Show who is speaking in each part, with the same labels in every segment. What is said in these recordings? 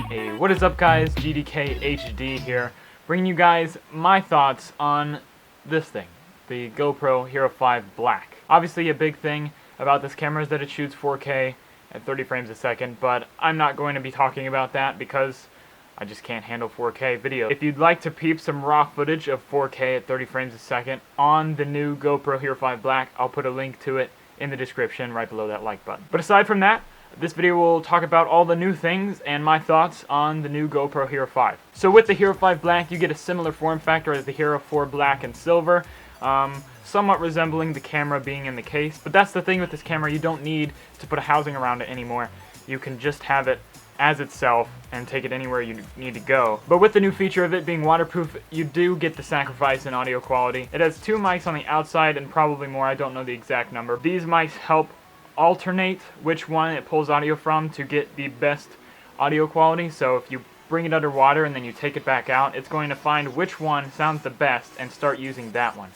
Speaker 1: Hey, what is up guys? GDKHD here, bringing you guys my thoughts on this thing, the GoPro Hero 5 Black. Obviously a big thing about this camera is that it shoots 4K at 30 frames a second, but I'm not going to be talking about that because I just can't handle 4K video. If you'd like to peep some raw footage of 4K at 30 frames a second on the new GoPro Hero 5 Black, I'll put a link to it in the description right below that like button. But aside from that, this video will talk about all the new things and my thoughts on the new GoPro Hero 5. So with the Hero 5 Black, you get a similar form factor as the Hero 4 Black and Silver, somewhat resembling the camera being in the case. But that's the thing with this camera, you don't need to put a housing around it anymore. You can just have it as itself and take it anywhere you need to go. But with the new feature of it being waterproof, you do get the sacrifice in audio quality. It has 2 mics on the outside and probably more, I don't know the exact number. These mics help alternate which one it pulls audio from to get the best audio quality. So if you bring it underwater and then you take it back out, it's going to find which one sounds the best and start using that one.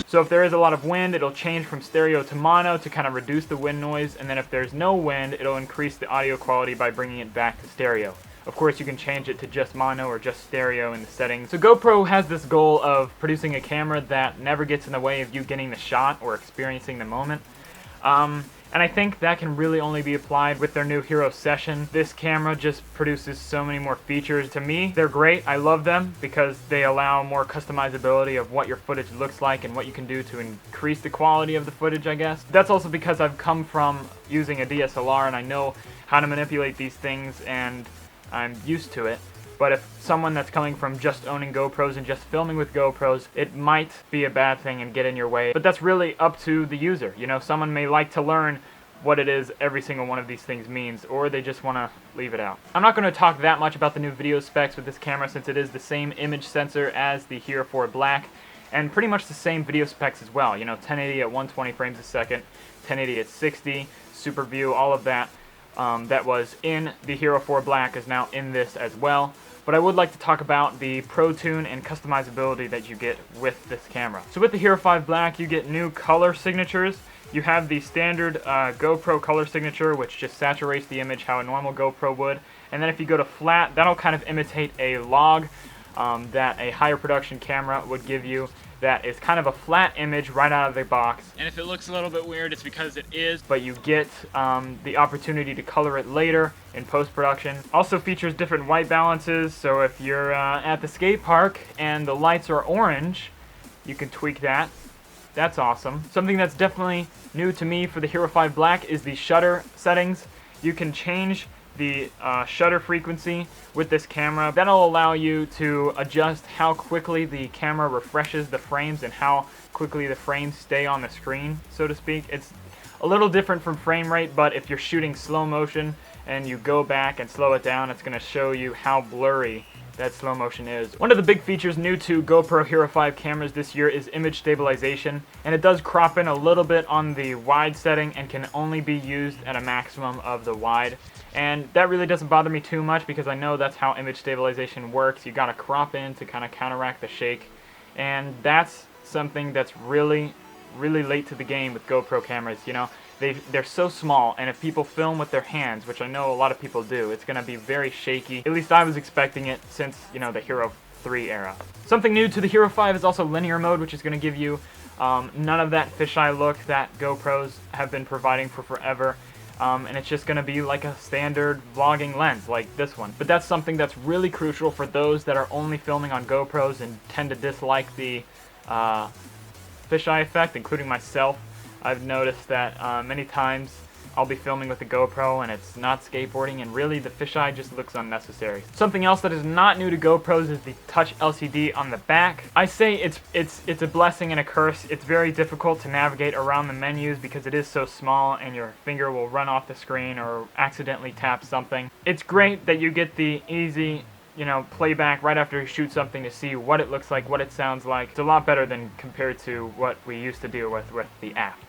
Speaker 1: So if there is a lot of wind, it'll change from stereo to mono to kind of reduce the wind noise, and then if there's no wind, it'll increase the audio quality by bringing it back to stereo. Of course, you can change it to just mono or just stereo in the settings. So GoPro has this goal of producing a camera that never gets in the way of you getting the shot or experiencing the moment. And I think that can really only be applied with their new Hero Session. This camera just produces so many more features. To me, they're great. I love them because they allow more customizability of what your footage looks like and what you can do to increase the quality of the footage, I guess. That's also because I've come from using a DSLR and I know how to manipulate these things and I'm used to it. But if someone that's coming from just owning GoPros and just filming with GoPros, it might be a bad thing and get in your way. But that's really up to the user. You know, someone may like to learn what it is every single one of these things means, or they just want to leave it out. I'm not going to talk that much about the new video specs with this camera since it is the same image sensor as the Hero 4 Black, and pretty much the same video specs as well. You know, 1080 at 120 frames a second, 1080 at 60, Super View, all of that. That was in the Hero 4 Black is now in this as well. But I would like to talk about the Pro Tune and customizability that you get with this camera. So with the Hero 5 Black, you get new color signatures. You have the standard GoPro color signature, which just saturates the image how a normal GoPro would. And then if you go to flat, that'll kind of imitate a log that a higher production camera would give you. That is kind of a flat image right out of the box. And if it looks a little bit weird, it's because it is, but you get the opportunity to color it later in post-production. Also features different white balances, so if you're at the skate park and the lights are orange, you can tweak that. That's awesome. Something that's definitely new to me for the Hero 5 Black is the shutter settings. You can change the shutter frequency with this camera. That'll allow you to adjust how quickly the camera refreshes the frames and how quickly the frames stay on the screen, so to speak. It's a little different from frame rate, but if you're shooting slow motion and you go back and slow it down, it's going to show you how blurry that slow motion is. One of the big features new to GoPro Hero 5 cameras this year is image stabilization, and it does crop in a little bit on the wide setting and can only be used at a maximum of the wide. And that really doesn't bother me too much because I know that's how image stabilization works. You gotta crop in to kind of counteract the shake, and that's something that's really late to the game with GoPro cameras. You know, they're so small, and if people film with their hands, which I know a lot of people do, it's gonna be very shaky. At least I was expecting it since, you know, the Hero 3 era. Something new to the Hero 5 is also linear mode, which is gonna give you none of that fisheye look that GoPros have been providing for forever. And it's just going to be like a standard vlogging lens like this one. But that's something that's really crucial for those that are only filming on GoPros and tend to dislike the fisheye effect, including myself. I've noticed that many times I'll be filming with the GoPro and it's not skateboarding, and really the fisheye just looks unnecessary. Something else that is not new to GoPros is the touch LCD on the back. I say it's a blessing and a curse. It's very difficult to navigate around the menus because it is so small and your finger will run off the screen or accidentally tap something. It's great that you get the easy, you know, playback right after you shoot something to see what it looks like, what it sounds like. It's a lot better than compared to what we used to do with the app.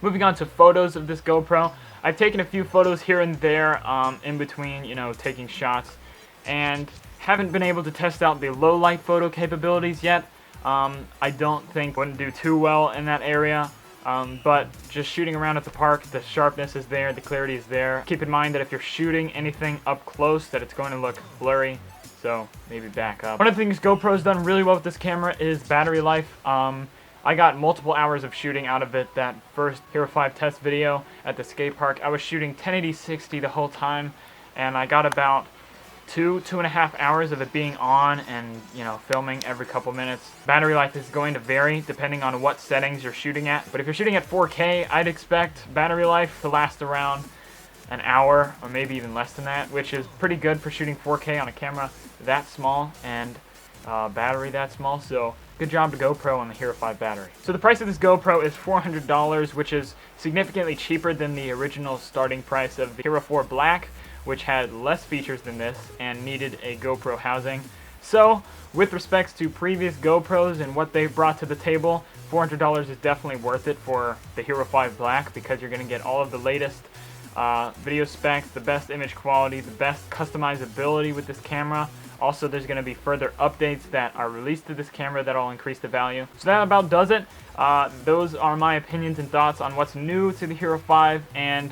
Speaker 1: Moving on to photos of this GoPro, I've taken a few photos here and there in between, you know, taking shots, and haven't been able to test out the low light photo capabilities yet. I don't think wouldn't do too well in that area. But just shooting around at the park, the sharpness is there, the clarity is there. Keep in mind that if you're shooting anything up close, that it's going to look blurry, so maybe back up. One of the things GoPro's done really well with this camera is battery life. I got multiple hours of shooting out of it. That first Hero 5 test video at the skate park, I was shooting 1080-60 the whole time, and I got about 2.5 hours of it being on and, you know, filming every couple minutes. Battery life is going to vary depending on what settings you're shooting at, but if you're shooting at 4K, I'd expect battery life to last around an hour or maybe even less than that, which is pretty good for shooting 4K on a camera that small and battery that small. So good job to GoPro on the Hero 5 battery. So the price of this GoPro is $400, which is significantly cheaper than the original starting price of the Hero 4 Black, which had less features than this and needed a GoPro housing. So, with respects to previous GoPros and what they brought to the table, $400 is definitely worth it for the Hero 5 Black, because you're going to get all of the latest video specs, the best image quality, the best customizability with this camera. Also, there's going to be further updates that are released to this camera that will increase the value. So that about does it. Those are my opinions and thoughts on what's new to the Hero 5 and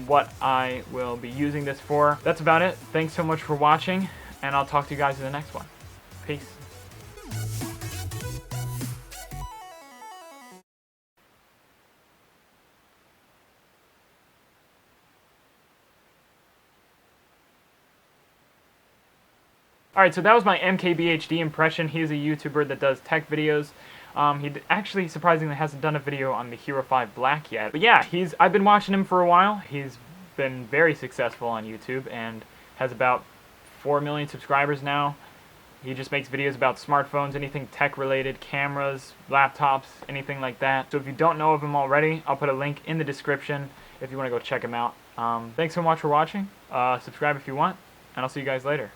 Speaker 1: what I will be using this for. That's about it. Thanks so much for watching, and I'll talk to you guys in the next one. Peace. Alright, so that was my MKBHD impression. He's a YouTuber that does tech videos. He actually surprisingly hasn't done a video on the Hero 5 Black yet. But yeah, I've been watching him for a while. He's been very successful on YouTube and has about 4 million subscribers now. He just makes videos about smartphones, anything tech related, cameras, laptops, anything like that. So if you don't know of him already, I'll put a link in the description if you want to go check him out. Thanks so much for watching. Subscribe if you want, and I'll see you guys later.